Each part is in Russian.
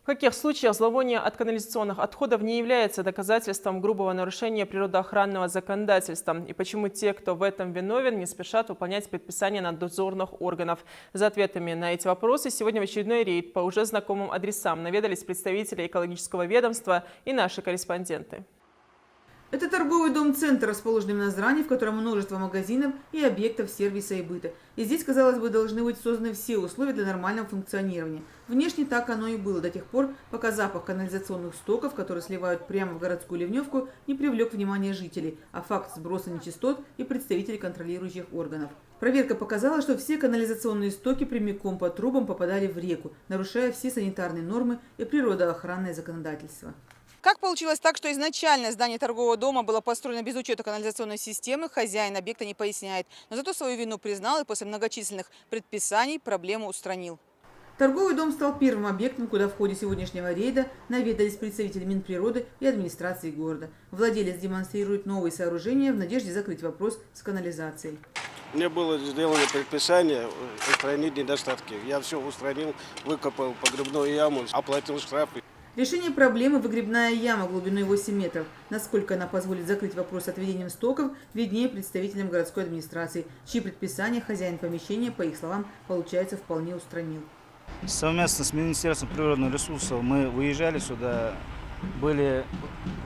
В каких случаях зловоние от канализационных отходов не является доказательством грубого нарушения природоохранного законодательства? И почему те, кто в этом виновен, не спешат выполнять предписания надзорных органов? За ответами на эти вопросы сегодня в очередной рейд по уже знакомым адресам наведались представители экологического ведомства и наши корреспонденты. Это торговый дом-центр, расположенный в Назране, в котором множество магазинов и объектов сервиса и быта. И здесь, казалось бы, должны быть созданы все условия для нормального функционирования. Внешне так оно и было до тех пор, пока запах канализационных стоков, которые сливают прямо в городскую ливневку, не привлек внимание жителей, а факт сброса нечистот и представителей контролирующих органов. Проверка показала, что все канализационные стоки прямиком по трубам попадали в реку, нарушая все санитарные нормы и природоохранное законодательство. Как получилось так, что изначально здание торгового дома было построено без учета канализационной системы, хозяин объекта не поясняет. Но зато свою вину признал и после многочисленных предписаний проблему устранил. Торговый дом стал первым объектом, куда в ходе сегодняшнего рейда наведались представители Минприроды и администрации города. Владелец демонстрирует новые сооружения в надежде закрыть вопрос с канализацией. Мне было сделано предписание устранить недостатки. Я все устранил, выкопал погребную яму, оплатил штрафы. Решение проблемы – выгребная яма глубиной 8 метров. Насколько она позволит закрыть вопрос с отведением стоков, виднее представителям городской администрации, чьи предписания хозяин помещения, по их словам, получается, вполне устранил. Совместно с Министерством природных ресурсов мы выезжали сюда, были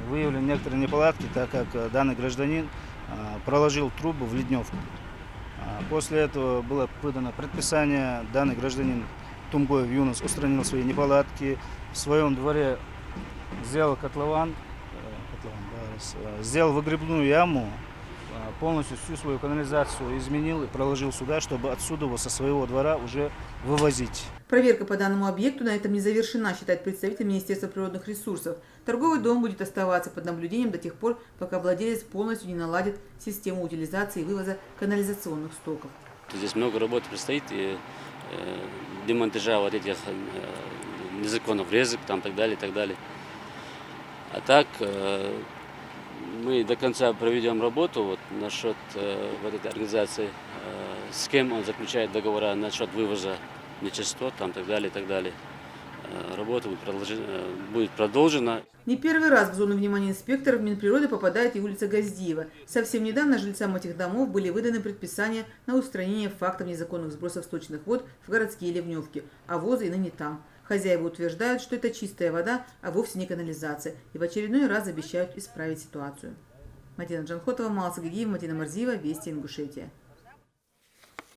выявлены некоторые неполадки, так как данный гражданин проложил трубу в ливневку. После этого было выдано предписание, данный гражданин Тумгоев Юнус устранил свои неполадки, в своем дворе сделал котлован, сделал выгребную яму, полностью всю свою канализацию изменил и проложил сюда, чтобы отсюда его со своего двора уже вывозить. Проверка по данному объекту на этом не завершена, считает представитель Министерства природных ресурсов. Торговый дом будет оставаться под наблюдением до тех пор, пока владелец полностью не наладит систему утилизации и вывоза канализационных стоков. Здесь много работы предстоит, и демонтажа вот этих незаконных врезок, там, так далее, так далее. А так мы до конца проведем работу вот, насчет вот этой организации, с кем он заключает договора насчет вывоза нечистот, там, так далее, так далее. Работа будет продолжена. Не первый раз в зону внимания инспекторов Минприроды попадает и улица Газдиева. Совсем недавно жильцам этих домов были выданы предписания на устранение фактов незаконных сбросов сточных вод в городские ливневки, а возы и ныне там. Хозяева утверждают, что это чистая вода, а вовсе не канализация, и в очередной раз обещают исправить ситуацию. Мадина Джанхотова, Мала Сагагиева, Мадина Марзиева, Вести, Ингушетия.